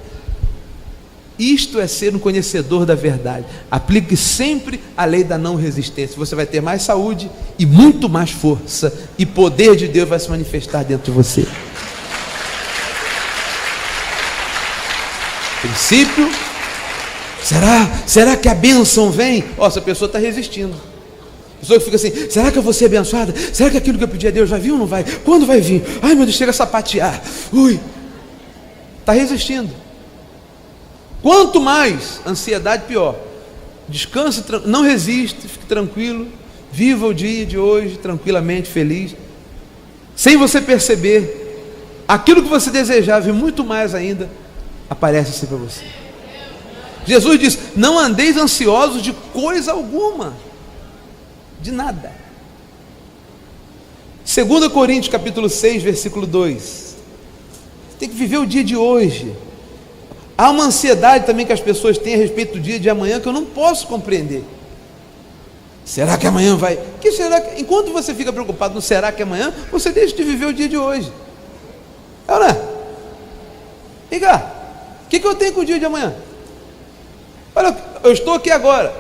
Isto é ser um conhecedor da verdade. Aplique sempre a lei da não resistência. Você vai ter mais saúde e muito mais força, e poder de Deus vai se manifestar dentro de você. Princípio. Será que a bênção vem? Essa pessoa está resistindo. A pessoa que fica assim: será que eu vou ser abençoada? Será que aquilo que eu pedi a Deus vai vir ou não vai? Quando vai vir? Ai meu Deus, chega a sapatear. Está resistindo. Quanto mais ansiedade, pior. Descanse, não resiste, fique tranquilo, viva o dia de hoje tranquilamente, feliz, sem você perceber, aquilo que você desejava e muito mais ainda aparece assim para você. Jesus diz: não andeis ansiosos de coisa alguma, de nada. 2 Coríntios capítulo 6, versículo 2. Você tem que viver o dia de hoje. Há uma ansiedade também que as pessoas têm a respeito do dia de amanhã que eu não posso compreender. Será que amanhã vai? Que será que... Enquanto você fica preocupado no será que amanhã, você deixa de viver o dia de hoje. É ou não é? Vem cá, o que eu tenho com o dia de amanhã? Olha, eu estou aqui agora,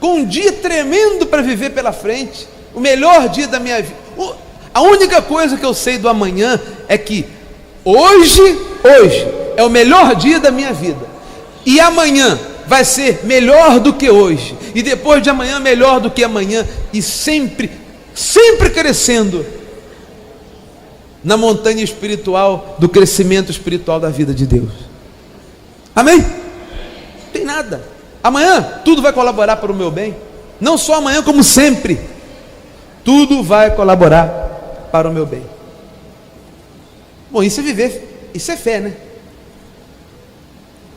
com um dia tremendo para viver pela frente, o melhor dia da minha vida. A única coisa que eu sei do amanhã é que hoje é o melhor dia da minha vida, e amanhã vai ser melhor do que hoje, e depois de amanhã melhor do que amanhã, e sempre crescendo na montanha espiritual do crescimento espiritual da vida de Deus. Amém? Não tem nada. Amanhã tudo vai colaborar para o meu bem. Não só amanhã, como sempre. Tudo vai colaborar para o meu bem. Bom, isso é viver, isso é fé, né?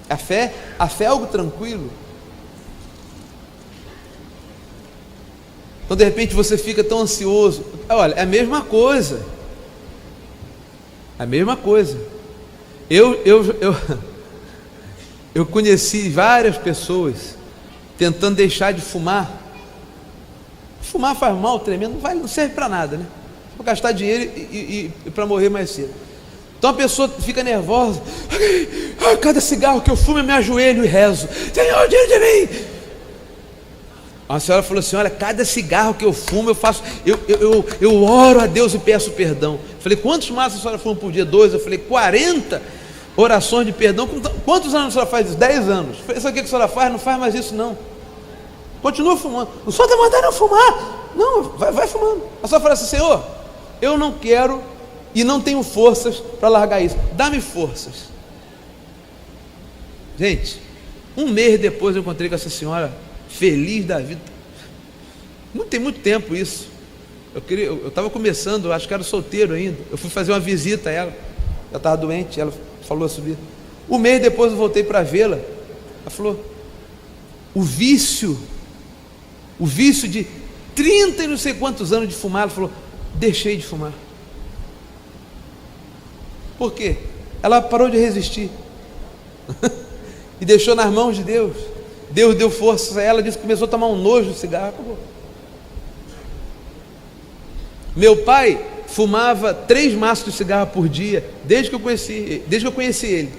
A fé é algo tranquilo. Então de repente você fica tão ansioso. Olha, é a mesma coisa. A mesma coisa. Eu conheci várias pessoas tentando deixar de fumar. Fumar faz mal tremendo, não serve para nada, né? Vou gastar dinheiro e para morrer mais cedo. Então a pessoa fica nervosa. Cada cigarro que eu fumo eu me ajoelho e rezo: Senhor, tira de mim. A senhora falou assim: olha, cada cigarro que eu fumo eu faço, eu oro a Deus e peço perdão. Eu falei: quantos maços a senhora fuma por dia? 2. Eu falei: 40 orações de perdão. Quantos anos a senhora faz isso? 10 anos. Eu falei: sabe o que a senhora faz? Não faz mais isso não. Continua fumando. O senhor está mandando eu fumar? Não, vai fumando. A senhora fala assim: Senhor, eu não quero e não tenho forças para largar isso, dá-me forças. Gente, um mês depois eu encontrei com essa senhora, feliz da vida. Não tem muito tempo isso. Eu estava começando, acho que era solteiro ainda. Eu fui fazer uma visita a ela. Ela estava doente, ela falou sobre. Um mês depois eu voltei para vê-la. Ela falou: o vício de 30 e não sei quantos anos de fumar. Ela falou: deixei de fumar. Por quê? Ela parou de resistir e deixou nas mãos de Deus. Deus deu força a ela, disse que começou a tomar um nojo de cigarro, acabou. Meu pai fumava 3 maços de cigarro por dia, desde que eu conheci ele.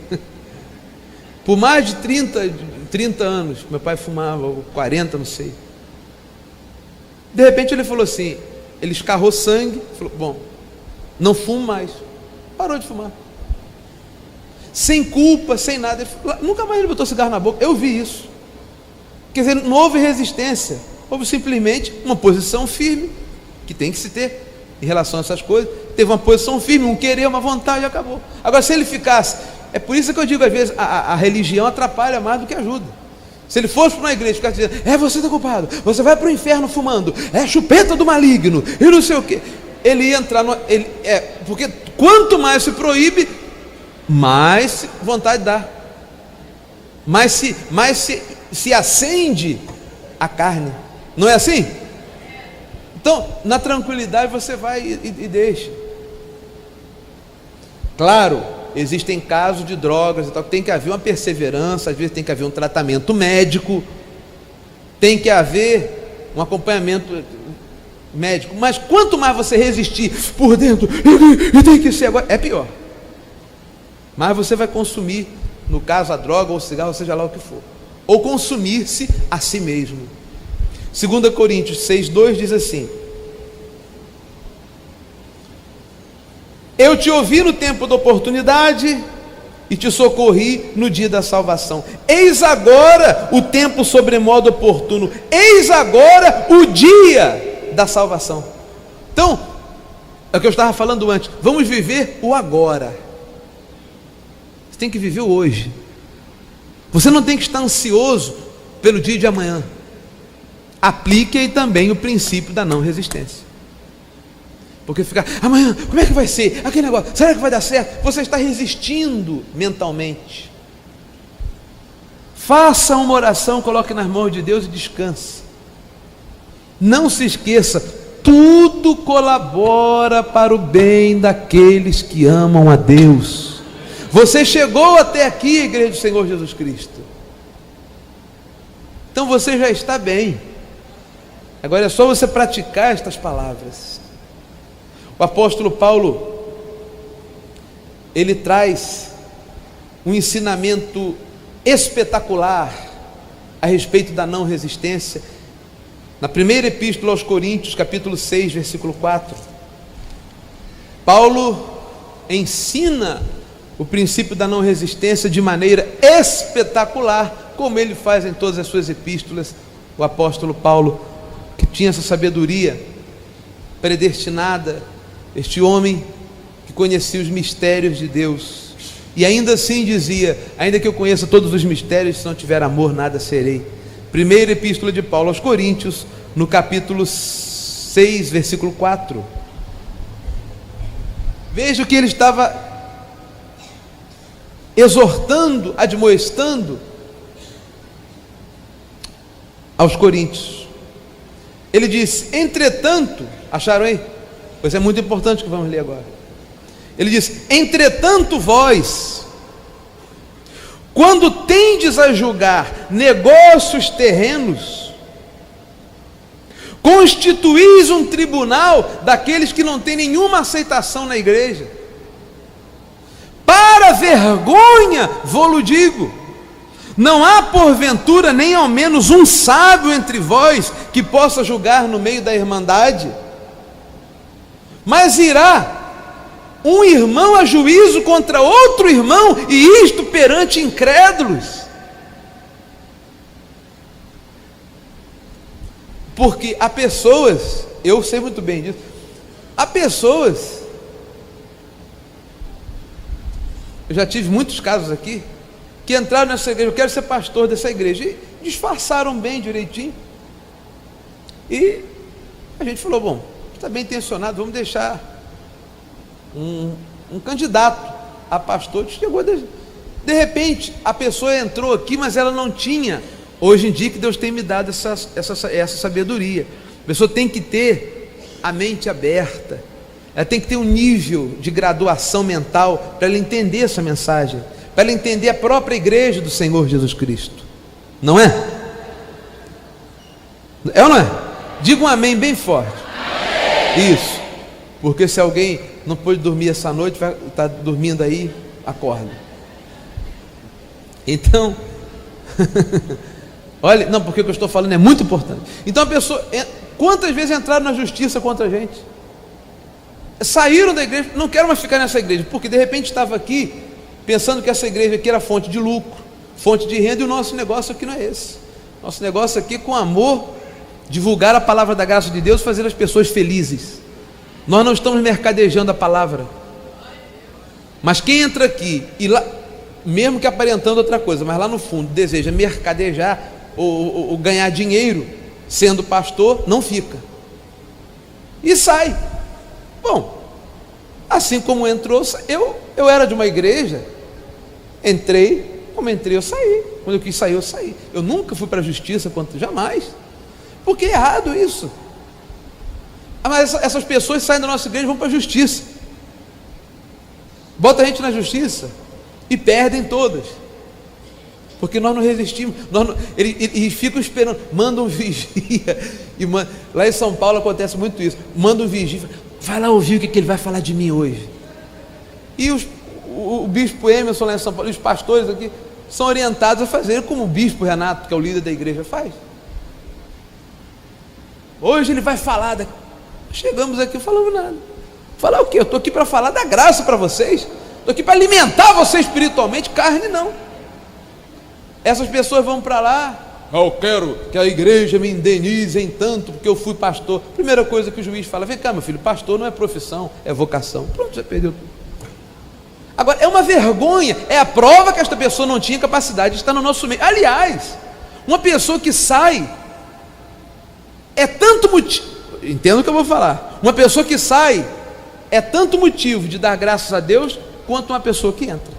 Por mais de 30 anos, meu pai fumava, ou 40, não sei. De repente ele falou assim, ele escarrou sangue, falou, bom, não fumo mais. Parou de fumar. Sem culpa, sem nada. Nunca mais ele botou cigarro na boca. Eu vi isso. Quer dizer, não houve resistência. Houve simplesmente uma posição firme, que tem que se ter em relação a essas coisas. Teve uma posição firme, um querer, uma vontade, e acabou. Agora, se ele ficasse... É por isso que eu digo, às vezes, a religião atrapalha mais do que ajuda. Se ele fosse para uma igreja e ficasse dizendo, você está culpado, você vai para o inferno fumando, é chupeta do maligno, e não sei o quê. Ele ia entrar no... porque quanto mais se proíbe, mais vontade dá. Mais se acende a carne. Não é assim? Então, na tranquilidade você vai e deixa. Claro, existem casos de drogas e tal, tem que haver uma perseverança, às vezes tem que haver um tratamento médico, tem que haver um acompanhamento médico, mas quanto mais você resistir por dentro, e tem que ser agora, é pior. Mas você vai consumir, no caso a droga ou o cigarro, seja lá o que for, ou consumir-se a si mesmo. 2 Coríntios 6:2 diz assim: eu te ouvi no tempo da oportunidade e te socorri no dia da salvação. Eis agora o tempo sobremodo oportuno, eis agora o dia da salvação. Então, é o que eu estava falando antes, vamos viver o agora. Você tem que viver o hoje. Você não tem que estar ansioso pelo dia de amanhã. Aplique aí também o princípio da não resistência. Porque ficar, amanhã, como é que vai ser? Aquele negócio, será que vai dar certo? Você está resistindo mentalmente. Faça uma oração, coloque nas mãos de Deus e descanse. Não se esqueça, tudo colabora para o bem daqueles que amam a Deus. Você chegou até aqui, igreja do Senhor Jesus Cristo. Então você já está bem. Agora é só você praticar estas palavras. O apóstolo Paulo, ele traz um ensinamento espetacular a respeito da não resistência. Na primeira epístola aos Coríntios, capítulo 6, versículo 4, Paulo ensina o princípio da não resistência de maneira espetacular, como ele faz em todas as suas epístolas. O apóstolo Paulo, que tinha essa sabedoria predestinada, este homem que conhecia os mistérios de Deus, e ainda assim dizia, ainda que eu conheça todos os mistérios, se não tiver amor, nada serei. Primeira epístola de Paulo aos Coríntios, no capítulo 6, versículo 4. Veja o que ele estava exortando, admoestando aos coríntios. Ele diz, entretanto, acharam aí? Pois é muito importante que vamos ler agora. Ele diz, entretanto vós, quando tendes a julgar negócios terrenos, constituís um tribunal daqueles que não têm nenhuma aceitação na igreja. Para vergonha, vou-lo digo, não há porventura nem ao menos um sábio entre vós que possa julgar no meio da irmandade, mas irá um irmão a juízo contra outro irmão, e isto perante incrédulos. Porque há pessoas, eu sei muito bem disso, há pessoas, eu já tive muitos casos aqui, que entraram nessa igreja, eu quero ser pastor dessa igreja, e disfarçaram bem direitinho, e a gente falou, bom, está bem intencionado, vamos deixar um candidato a pastor. Chegou de repente, a pessoa entrou aqui, mas ela não tinha, hoje em dia que Deus tem me dado essa sabedoria, a pessoa tem que ter a mente aberta, ela tem que ter um nível de graduação mental, para ela entender essa mensagem, para ela entender a própria igreja do Senhor Jesus Cristo, não é? É ou não é? Diga um amém bem forte. Amém. Isso. Porque se alguém não pôde dormir essa noite, vai estar dormindo aí, acorda. Então, olha, não, porque o que eu estou falando é muito importante. Então a pessoa, quantas vezes entraram na justiça contra a gente? Saíram da igreja, não quero mais ficar nessa igreja, porque de repente estava aqui, pensando que essa igreja aqui era fonte de lucro, fonte de renda, e o nosso negócio aqui não é esse. Nosso negócio aqui é com amor, divulgar a palavra da graça de Deus, fazer as pessoas felizes. Nós não estamos mercadejando a palavra. Mas quem entra aqui e lá, mesmo que aparentando outra coisa, mas lá no fundo deseja mercadejar ou ganhar dinheiro sendo pastor, não fica. E sai. Bom, assim como entrou, eu era de uma igreja, entrei, como entrei eu saí. Quando eu quis sair, eu saí. Eu nunca fui para a justiça, jamais. Porque é errado isso. Mas essas pessoas saem da nossa igreja e vão para a justiça. Bota a gente na justiça e perdem todas. Porque nós não resistimos. Eles ficam esperando, mandam um vigia. Lá em São Paulo acontece muito isso. Manda um vigia, vai lá ouvir o que ele vai falar de mim hoje. E o bispo Emerson lá em São Paulo, os pastores aqui, são orientados a fazer como o bispo Renato, que é o líder da igreja, faz. Hoje ele vai falar. Chegamos aqui, não falamos nada. Falar o quê? Eu estou aqui para falar da graça para vocês. Estou aqui para alimentar vocês espiritualmente, carne não. Essas pessoas vão para lá. Eu quero que a igreja me indenize em tanto, porque eu fui pastor. Primeira coisa que o juiz fala: vem cá, meu filho, pastor não é profissão, é vocação. Pronto, já perdeu tudo. Agora, é uma vergonha, é a prova que esta pessoa não tinha capacidade de estar no nosso meio. Aliás, uma pessoa que sai, é tanto motivo, entenda o que eu vou falar, uma pessoa que sai, é tanto motivo de dar graças a Deus, quanto uma pessoa que entra.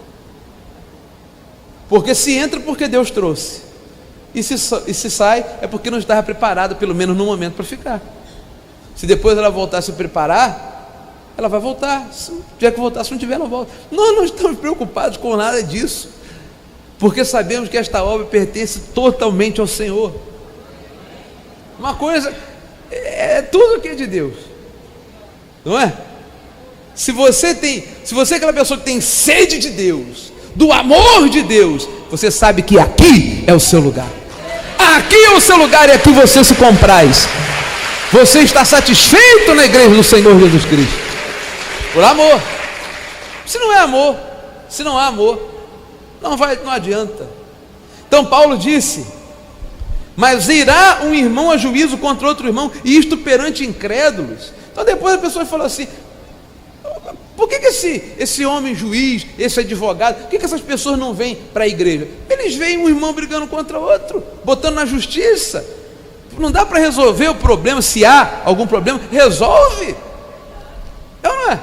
Porque se entra, porque Deus trouxe, e se sai, é porque não estava preparado, pelo menos no momento, para ficar. Se depois ela voltar a se preparar, ela vai voltar. Se tiver que voltar, se não tiver, ela volta. Nós não estamos preocupados com nada disso, porque sabemos que esta obra pertence totalmente ao Senhor. Uma coisa, é tudo que é de Deus, não é? Se você é aquela pessoa que tem sede de Deus, do amor de Deus, você sabe que aqui é o seu lugar. Aqui é o seu lugar, e aqui você se compraz. Você está satisfeito na igreja do Senhor Jesus Cristo, por amor. Se não é amor, se não há amor, não adianta. Então Paulo disse: mas irá um irmão a juízo contra outro irmão, e isto perante incrédulos. Então depois a pessoa falou assim: por que esse homem juiz, esse advogado, por que essas pessoas não vêm para a igreja? Eles veem um irmão brigando contra outro, botando na justiça. Não dá para resolver o problema. Se há algum problema, resolve. É ou não é?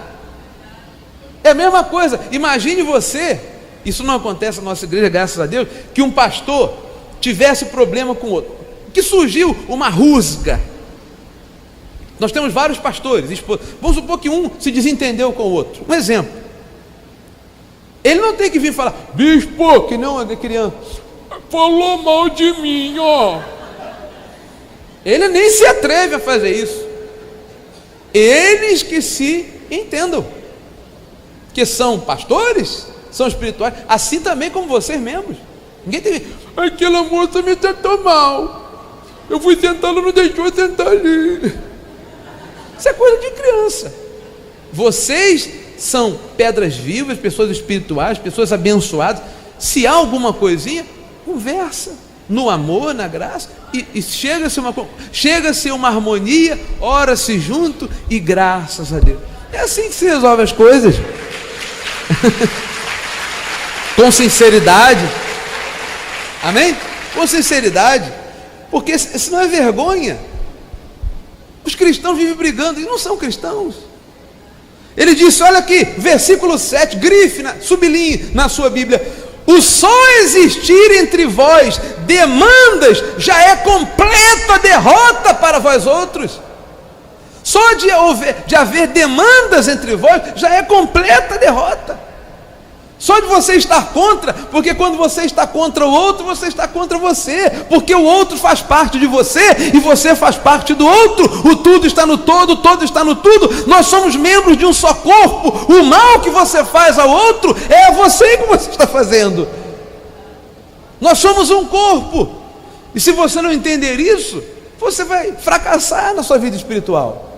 É a mesma coisa. Imagine você, isso não acontece na nossa igreja, graças a Deus, que um pastor tivesse problema com outro, que surgiu uma rusga. Nós temos vários pastores, vamos supor que um se desentendeu com o outro. Um exemplo, ele não tem que vir falar: bispo, que não é criança, falou mal de mim, ó. Ele nem se atreve a fazer isso. Eles que se entendam, que são pastores, são espirituais, assim também como vocês mesmos. Ninguém tem. Aquela moça me tratou mal, eu fui sentar, ela não deixou eu sentar ali. Isso é coisa de criança. Vocês são pedras vivas, pessoas espirituais, pessoas abençoadas. Se há alguma coisinha, conversa no amor, na graça, e chega-se uma harmonia, ora-se junto, e graças a Deus. É assim que se resolve as coisas. Com sinceridade. Amém? Com sinceridade. Porque senão é vergonha. Os cristãos vivem brigando e não são cristãos. Ele disse, olha aqui, versículo 7, grife, sublinhe na sua Bíblia: o só existir entre vós demandas já é completa derrota para vós outros. Só de haver demandas entre vós já é completa derrota. Só de você estar contra, porque quando você está contra o outro, você está contra você, porque o outro faz parte de você, e você faz parte do outro. O tudo está no todo, o todo está no tudo. Nós somos membros de um só corpo. O mal que você faz ao outro, é a você que você está fazendo. Nós somos um corpo, e se você não entender isso, você vai fracassar na sua vida espiritual.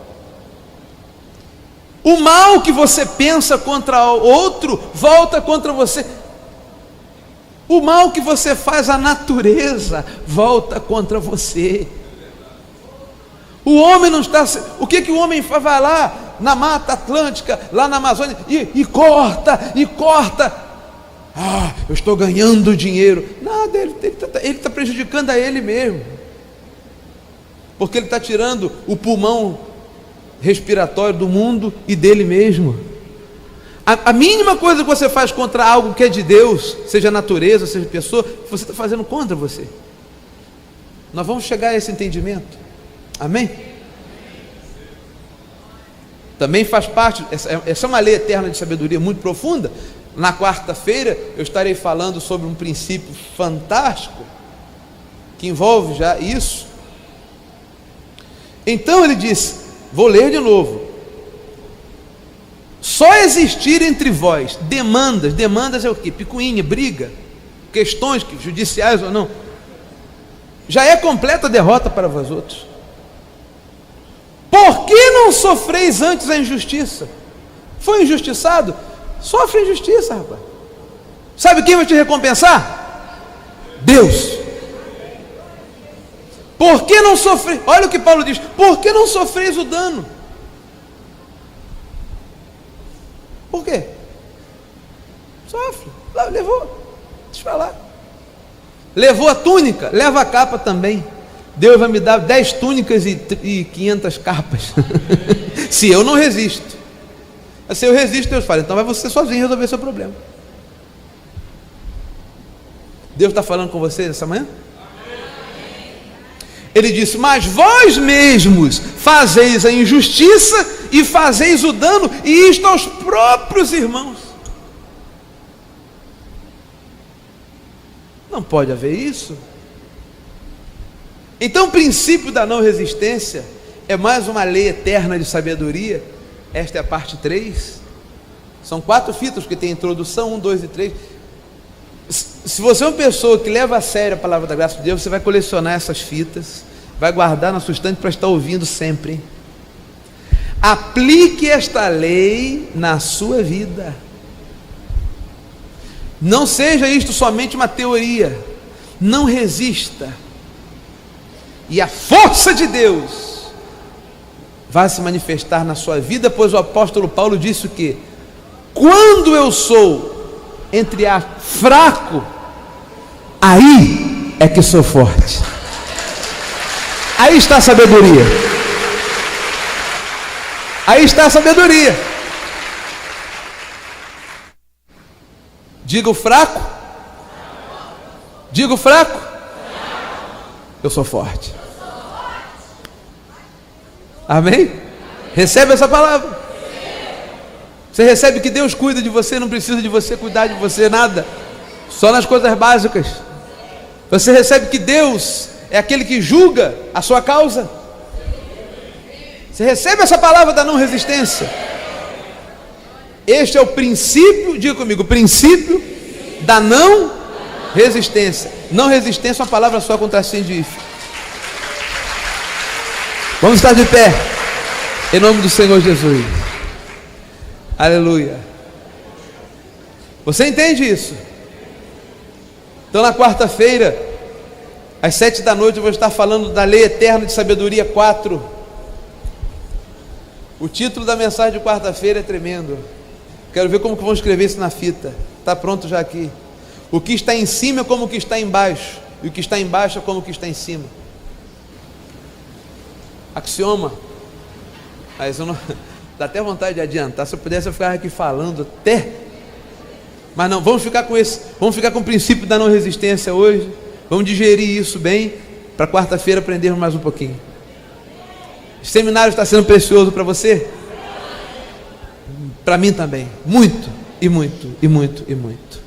O mal que você pensa contra o outro, volta contra você. O mal que você faz à natureza, volta contra você. O homem não está... O que o homem faz? Vai lá na Mata Atlântica, lá na Amazônia, e corta. Ah, eu estou ganhando dinheiro. Nada, ele está prejudicando a ele mesmo. Porque ele está tirando o pulmão respiratório do mundo e dele mesmo. A mínima coisa que você faz contra algo que é de Deus, seja natureza, seja pessoa, você está fazendo contra você. Nós vamos chegar a esse entendimento. Amém? Também faz parte, essa é uma lei eterna de sabedoria muito profunda. Na quarta-feira eu estarei falando sobre um princípio fantástico que envolve já isso. Então ele diz, vou ler de novo: só existir entre vós demandas é o quê? Picuinha, briga, questões judiciais ou não, já é completa derrota para vós outros. Por que não sofreis antes a injustiça? Foi injustiçado? Sofre injustiça, rapaz. Sabe quem vai te recompensar? Deus. Por que não sofrer? Olha o que Paulo diz: por que não sofreis o dano? Por quê? Sofre. Levou. Deixa eu falar. Levou a túnica, leva a capa também. Deus vai me dar 10 túnicas e 500 capas. Se eu não resisto. Se eu resisto, Deus fala, então vai você sozinho resolver seu problema. Deus está falando com você nessa manhã? Ele disse: mas vós mesmos fazeis a injustiça e fazeis o dano, e isto aos próprios irmãos. Não pode haver isso. Então o princípio da não resistência é mais uma lei eterna de sabedoria. Esta é a parte 3. São 4 fitas, porque tem introdução, 1, 2 e 3. Se você é uma pessoa que leva a sério a palavra da graça de Deus, você vai colecionar essas fitas, vai guardar na sua estante para estar ouvindo sempre, hein? Aplique esta lei na sua vida. Não seja isto somente uma teoria. Não resista, e a força de Deus vai se manifestar na sua vida, pois o apóstolo Paulo disse o quê? Quando eu sou, entre a fraco, aí é que sou forte. Aí está a sabedoria. Aí está a sabedoria. Diga o fraco. Diga o fraco. Eu sou forte. Amém? Recebe essa palavra. Você recebe que Deus cuida de você, não precisa de você cuidar de você, nada. Só nas coisas básicas. Você recebe que Deus é aquele que julga a sua causa. Você recebe essa palavra da não resistência. Este é o princípio, diga comigo, o princípio da não resistência. Não resistência é uma palavra só com tracinho de if. Vamos estar de pé, em nome do Senhor Jesus. Aleluia. Você entende isso? Então na quarta-feira, às 7 da noite, eu vou estar falando da lei eterna de sabedoria 4. O título da mensagem de quarta-feira é tremendo. Quero ver como que vão escrever isso na fita. Está pronto já aqui. O que está em cima é como o que está embaixo, e o que está embaixo é como o que está em cima. Axioma. Mas eu não... dá até vontade de adiantar. Se eu pudesse, eu ficava aqui falando até. Mas não, vamos ficar com esse. Vamos ficar com o princípio da não resistência hoje. Vamos digerir isso bem, para quarta-feira aprendermos mais um pouquinho. Esse seminário está sendo precioso para você? Para mim também, muito. e muito, e muito, e muito.